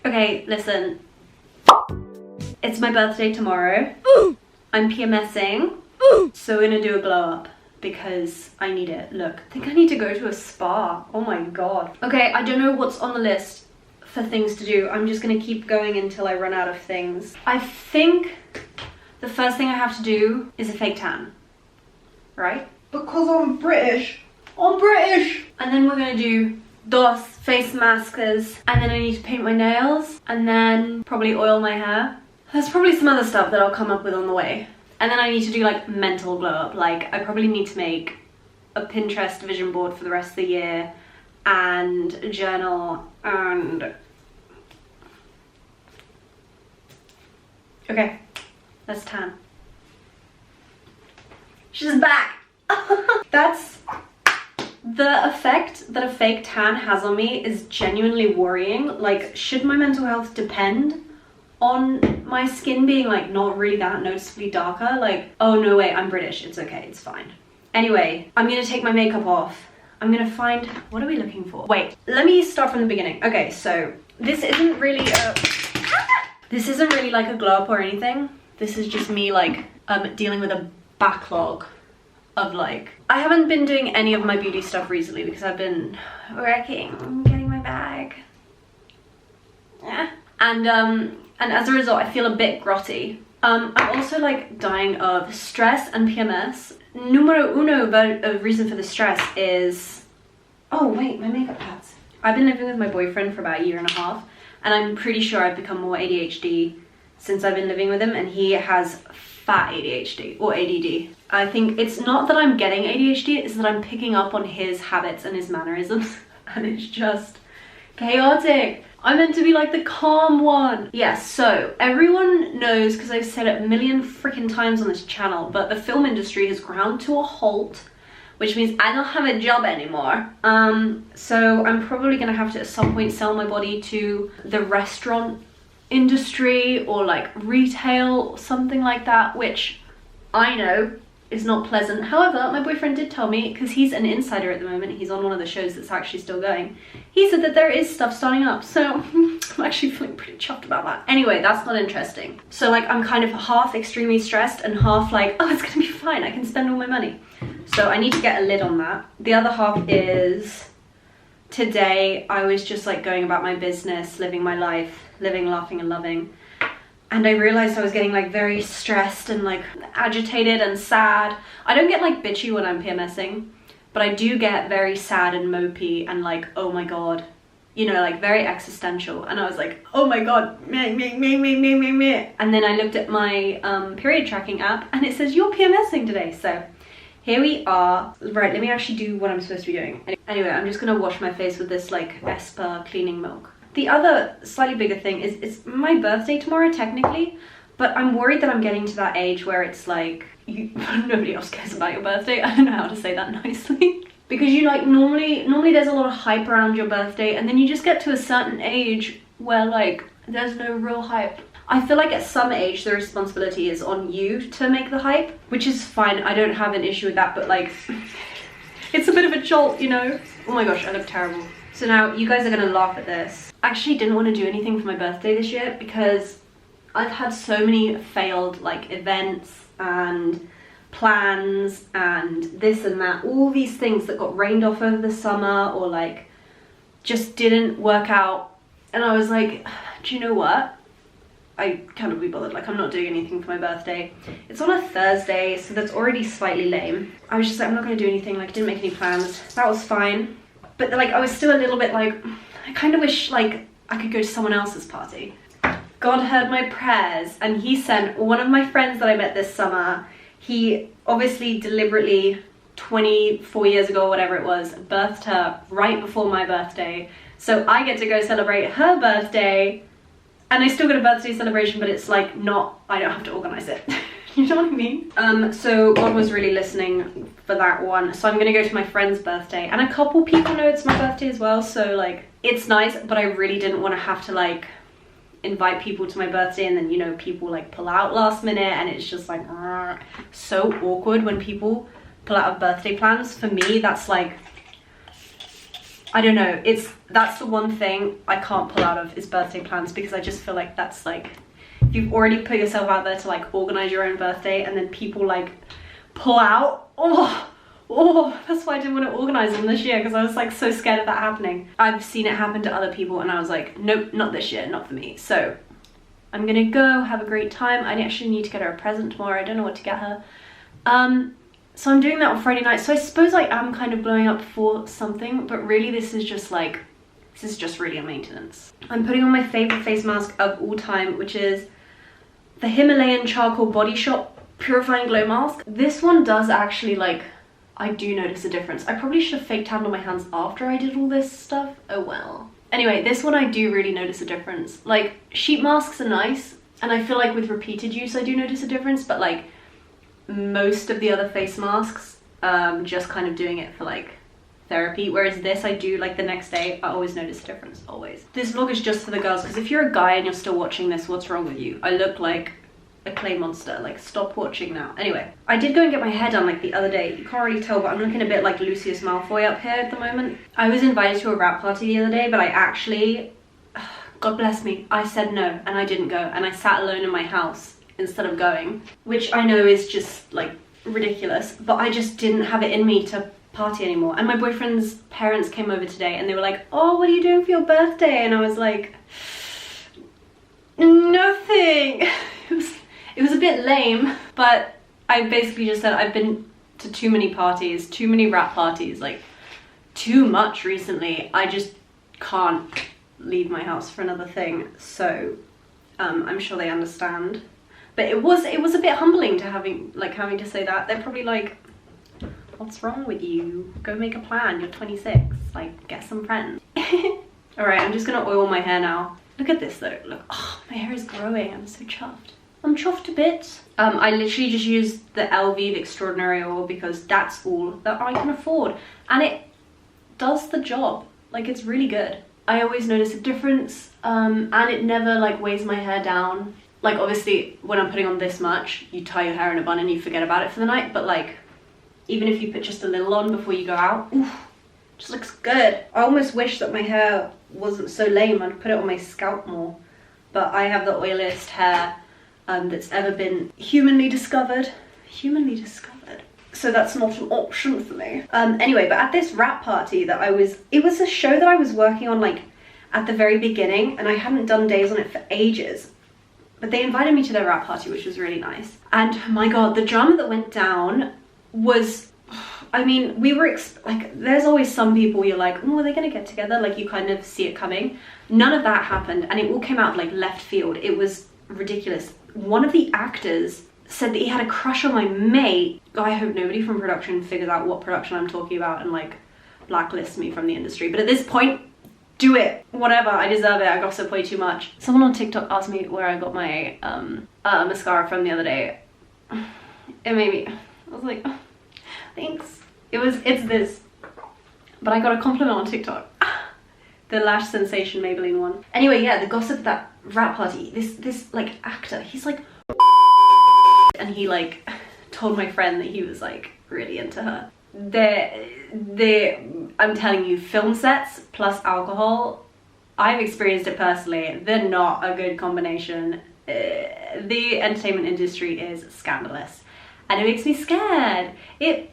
Okay, listen. It's my birthday tomorrow. I'm PMSing. So we're gonna do a glow up because I need it. Look, I think I need to go to a spa. Oh my god. Okay, I don't know what's on the list for things to do. I'm just gonna keep going until I run out of things. I think the first thing I have to do is a fake tan, right? Because I'm British. I'm British. And then we're gonna do those face masks, and then I need to paint my nails, and then probably oil my hair. There's probably some other stuff that I'll come up with on the way. And then I need to do like mental glow up. Like I probably need to make a Pinterest vision board for the rest of the year and a journal and... Okay, let's tan. She's back. That's the effect that a fake tan has on me is genuinely worrying. Like, should my mental health depend on my skin being like not really that noticeably darker? Like, oh no way, I'm British, it's okay, it's fine. Anyway, I'm gonna take my makeup off. I'm gonna find, what are we looking for? Wait, let me start from the beginning. Okay, so this isn't really like a glow up or anything. This is just me like dealing with a backlog of like, I haven't been doing any of my beauty stuff recently because I've been working, getting my bag. Yeah. And as a result, I feel a bit grotty. I'm also like dying of stress and PMS. Numero uno reason for the stress is, oh wait, my makeup pads. I've been living with my boyfriend for about a year and a half, and I'm pretty sure I've become more ADHD since I've been living with him, and he has fat ADHD or ADD. I think it's not that I'm getting ADHD, it's that I'm picking up on his habits and his mannerisms, and it's just chaotic. I'm meant to be like the calm one. Yes, so everyone knows, because I've said it a million freaking times on this channel, but the film industry has ground to a halt, which means I don't have a job anymore. So I'm probably gonna have to at some point sell my body to the restaurant industry or like retail or something like that, which I know is not pleasant. However, my boyfriend did tell me, because he's an insider at the moment, he's on one of the shows that's actually still going, he said that there is stuff starting up, so I'm actually feeling pretty chuffed about that. Anyway, that's not interesting. So like, I'm kind of half extremely stressed and half like, oh, it's gonna be fine, I can spend all my money. So I need to get a lid on that. The other half is, today I was just like going about my business, living my life, living, laughing and loving. And I realized I was getting like very stressed and like agitated and sad. I don't get like bitchy when I'm PMSing, but I do get very sad and mopey and like, oh my god, you know, like very existential. And I was like, oh my god, me. And then I looked at my period tracking app and it says you're PMSing today. So here we are. Right, let me actually do what I'm supposed to be doing. Anyway, I'm just gonna wash my face with this like Esper cleaning milk. The other slightly bigger thing is it's my birthday tomorrow technically, but I'm worried that I'm getting to that age where it's like, nobody else cares about your birthday. I don't know how to say that nicely. Because you like, normally there's a lot of hype around your birthday, and then you just get to a certain age where like, there's no real hype. I feel like at some age the responsibility is on you to make the hype, which is fine. I don't have an issue with that, but like, it's a bit of a jolt, you know? Oh my gosh, I look terrible. So now you guys are gonna laugh at this. I actually didn't want to do anything for my birthday this year because I've had so many failed like events and plans and this and that, all these things that got rained off over the summer or like just didn't work out. And I was like, do you know what? I cannot be bothered, like I'm not doing anything for my birthday. It's on a Thursday, so that's already slightly lame. I was just like, I'm not gonna do anything, like I didn't make any plans. That was fine. But like, I was still a little bit like, I kind of wish like I could go to someone else's party. God heard my prayers and he sent one of my friends that I met this summer. He obviously deliberately 24 years ago, whatever it was, birthed her right before my birthday. So I get to go celebrate her birthday, and I still get a birthday celebration, but it's like not, I don't have to organize it. You know what I mean? So God was really listening for that one. So I'm gonna go to my friend's birthday, and a couple people know it's my birthday as well. So like, it's nice, but I really didn't want to have to like invite people to my birthday and then, you know, people like pull out last minute, and it's just like so awkward when people pull out of birthday plans. For me, that's like, I don't know, that's the one thing I can't pull out of is birthday plans, because I just feel like that's like, if you've already put yourself out there to like organize your own birthday and then people like pull out, that's why I didn't want to organize them this year, because I was like so scared of that happening. I've seen it happen to other people and I was like, nope, not this year, not for me. So I'm gonna go have a great time. I actually need to get her a present tomorrow. I don't know what to get her. So I'm doing that on Friday night. So I suppose I am kind of blowing up for something, but really this is just like, this is just really a maintenance. I'm putting on my favorite face mask of all time, which is the Himalayan Charcoal Body Shop Purifying Glow Mask. This one does actually, like, I do notice a difference. I probably should have fake tanned on my hands after I did all this stuff. Oh well. Anyway, this one I do really notice a difference. Like, sheet masks are nice, and I feel like with repeated use I do notice a difference, but like most of the other face masks, just kind of doing it for like therapy, whereas this I do like the next day. I always notice a difference, always. This vlog is just for the girls, because if you're a guy and you're still watching this, what's wrong with you? I look like a clay monster. Like, stop watching now. Anyway, I did go and get my hair done like the other day. You can't really tell, but I'm looking a bit like Lucius Malfoy up here at the moment. I was invited to a rap party the other day, but I actually, God bless me, I said no and I didn't go, and I sat alone in my house instead of going, which I know is just like ridiculous, but I just didn't have it in me to party anymore. And my boyfriend's parents came over today and they were like, oh, what are you doing for your birthday? And I was like, nothing. It was a bit lame, but I basically just said I've been to too many parties, too many rap parties, like too much recently. I just can't leave my house for another thing. So I'm sure they understand. But it was a bit humbling to having to say that. They're probably like, what's wrong with you? Go make a plan, you're 26, like get some friends. All right, I'm just gonna oil my hair now. Look at this though, look, oh, my hair is growing, I'm so chuffed. I'm chuffed a bit. I literally just used the LV Extraordinary Oil because that's all that I can afford. And it does the job, like it's really good. I always notice a difference, and it never like weighs my hair down. Like obviously when I'm putting on this much, you tie your hair in a bun and you forget about it for the night, but like even if you put just a little on before you go out, oof, just looks good. I almost wish that my hair wasn't so lame. I'd put it on my scalp more, but I have the oiliest hair that's ever been humanly discovered. So that's not an option for me. Anyway, but at this rap party that it was a show that I was working on like at the very beginning, and I hadn't done days on it for ages. But they invited me to their rap party, which was really nice. And my God, the drama that went down was, I mean, we were, like, there's always some people you're like, oh, are they gonna get together? Like, you kind of see it coming. None of that happened, and it all came out of like left field. It was ridiculous. One of the actors said that he had a crush on my mate. I hope nobody from production figures out what production I'm talking about and like blacklists me from the industry. But at this point, do it. Whatever, I deserve it. I gossip way too much. Someone on TikTok asked me where I got my mascara from the other day. It made me, I was like, oh, thanks. It's this. But I got a compliment on TikTok. The Lash Sensation Maybelline one. Anyway, yeah, the gossip of that rap party. This like actor, he's like, and he like told my friend that he was like really into her. I'm telling you, film sets plus alcohol, I've experienced it personally, they're not a good combination. The entertainment industry is scandalous and it makes me scared. It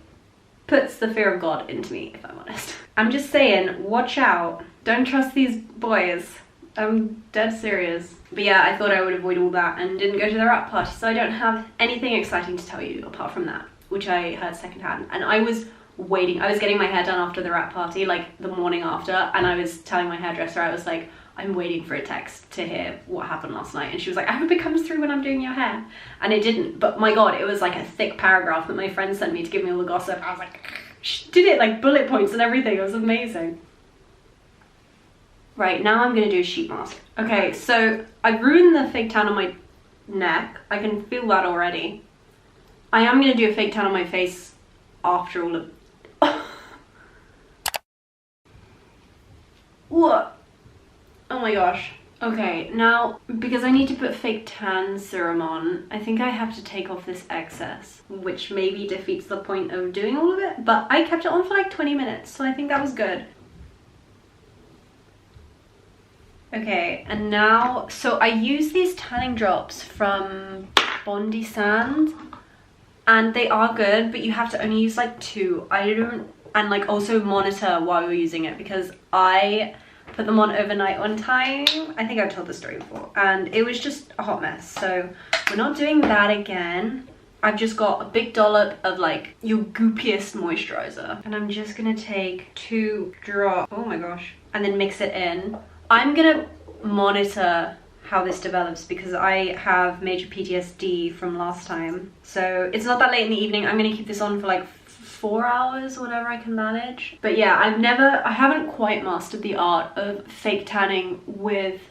puts the fear of God into me, if I'm honest. I'm just saying, watch out. Don't trust these boys. I'm dead serious. But yeah, I thought I would avoid all that and didn't go to the rap party, so I don't have anything exciting to tell you apart from that, which I heard secondhand. And I was waiting, I was getting my hair done after the rap party, like the morning after, and I was telling my hairdresser, I was like, I'm waiting for a text to hear what happened last night. And she was like, I hope it comes through when I'm doing your hair. And it didn't, but my God, it was like a thick paragraph that my friend sent me to give me all the gossip. I was like, she did it like bullet points and everything. It was amazing. Right, now I'm gonna do a sheet mask. Okay, so I've ruined the fake tan on my neck. I can feel that already. I am gonna do a fake tan on my face after all of... What? Oh my gosh. Okay, now, because I need to put fake tan serum on, I think I have to take off this excess, which maybe defeats the point of doing all of it, but I kept it on for like 20 minutes, so I think that was good. Okay, and now, so I use these tanning drops from Bondi Sand, and they are good, but you have to only use like 2. And like also monitor while you're using it, because I put them on overnight one time. I think I've told the story before, and it was just a hot mess. So we're not doing that again. I've just got a big dollop of like your goopiest moisturizer, and I'm just gonna take 2 drops, oh my gosh, and then mix it in. I'm gonna monitor how this develops because I have major PTSD from last time. So it's not that late in the evening. I'm gonna keep this on for like 4 hours, whatever I can manage. But yeah, I haven't quite mastered the art of fake tanning with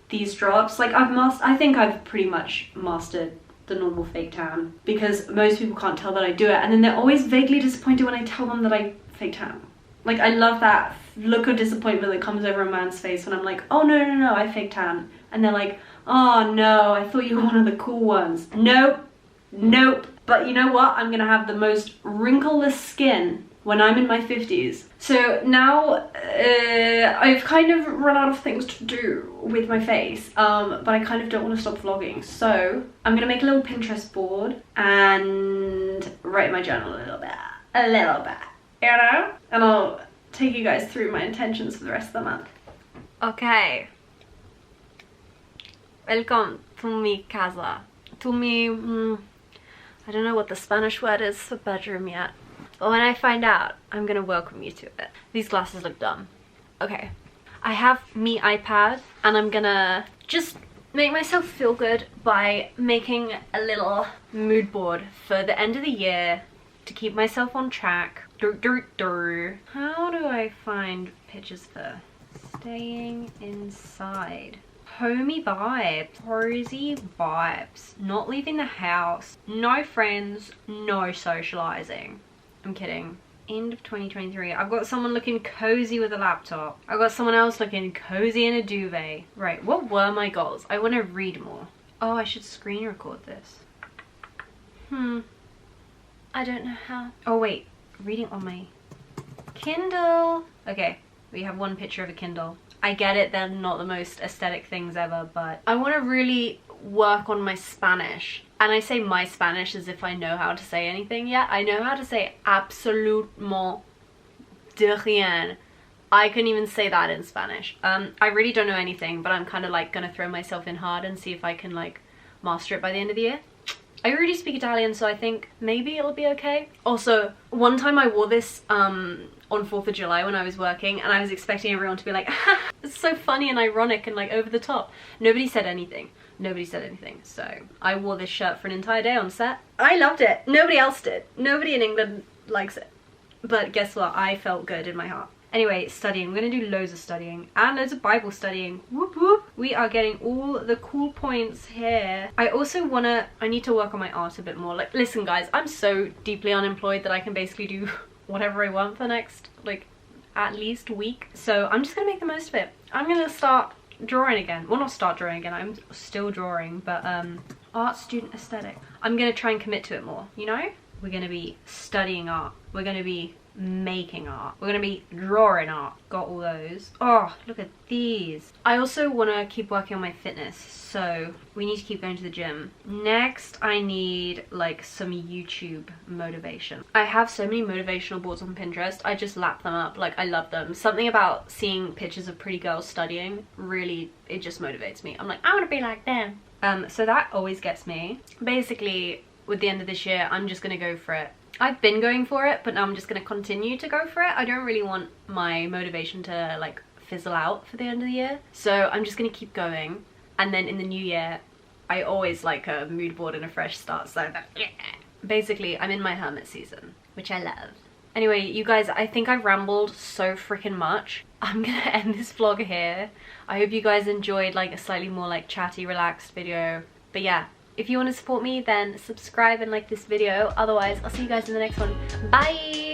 these drops. Like I think I've pretty much mastered the normal fake tan, because most people can't tell that I do it, and then they're always vaguely disappointed when I tell them that I fake tan. Like, I love that look of disappointment that comes over a man's face when I'm like, oh no, I fake tan, and they're like, oh no, I thought you were one of the cool ones. Nope. But you know what, I'm gonna have the most wrinkleless skin when I'm in my 50s. So now I've kind of run out of things to do with my face, but I kind of don't want to stop vlogging. So I'm gonna make a little Pinterest board and write in my journal a little bit, you know? And I'll take you guys through my intentions for the rest of the month. Okay. Welcome to mi casa. To mi, I don't know what the Spanish word is for bedroom yet. But when I find out, I'm gonna welcome you to it. These glasses look dumb. Okay. I have me iPad, and I'm gonna just make myself feel good by making a little mood board for the end of the year to keep myself on track. How do I find pictures for staying inside? Homey vibes, cozy vibes, not leaving the house, no friends, no socializing. I'm kidding. End of 2023. I've got someone looking cozy with a laptop. I've got someone else looking cozy in a duvet. Right, what were my goals? I want to read more. Oh, I should screen record this. I don't know how. Oh wait, reading on my Kindle. Okay, we have one picture of a Kindle. I get it, they're not the most aesthetic things ever, but I want to really work on my Spanish. And I say my Spanish as if I know how to say anything yet. I know how to say absolument de rien. I couldn't even say that in Spanish. I really don't know anything, but I'm kind of like gonna throw myself in hard and see if I can like master it by the end of the year. I already speak Italian, so I think maybe it'll be okay. Also, one time I wore this on 4th of July when I was working, and I was expecting everyone to be like, it's so funny and ironic and like over the top. Nobody said anything. Nobody said anything. So I wore this shirt for an entire day on set. I loved it. Nobody else did. Nobody in England likes it. But guess what? I felt good in my heart. Anyway, studying. We're gonna do loads of studying and loads of Bible studying. Whoop whoop. We are getting all the cool points here. I also I need to work on my art a bit more. Like, listen guys, I'm so deeply unemployed that I can basically do whatever I want for the next, like, at least week. So I'm just gonna make the most of it. I'm gonna start drawing again. Well, not start drawing again, I'm still drawing, but art student aesthetic. I'm gonna try and commit to it more, you know? We're gonna be studying art. We're gonna be making art. We're gonna be drawing art. Got all those. Oh, look at these. I also wanna keep working on my fitness, so we need to keep going to the gym. Next, I need like some YouTube motivation. I have so many motivational boards on Pinterest. I just lap them up. Like, I love them. Something about seeing pictures of pretty girls studying, really, it just motivates me. I'm like, I wanna be like them. So that always gets me. Basically, with the end of this year, I'm just gonna go for it. I've been going for it, but now I'm just gonna continue to go for it. I don't really want my motivation to like fizzle out for the end of the year. So I'm just gonna keep going. And then in the new year, I always like a mood board and a fresh start. So yeah. Basically, I'm in my hermit season, which I love. Anyway, you guys, I think I've rambled so freaking much. I'm gonna end this vlog here. I hope you guys enjoyed like a slightly more like chatty, relaxed video. But yeah. If you want to support me, then subscribe and like this video. Otherwise, I'll see you guys in the next one. Bye!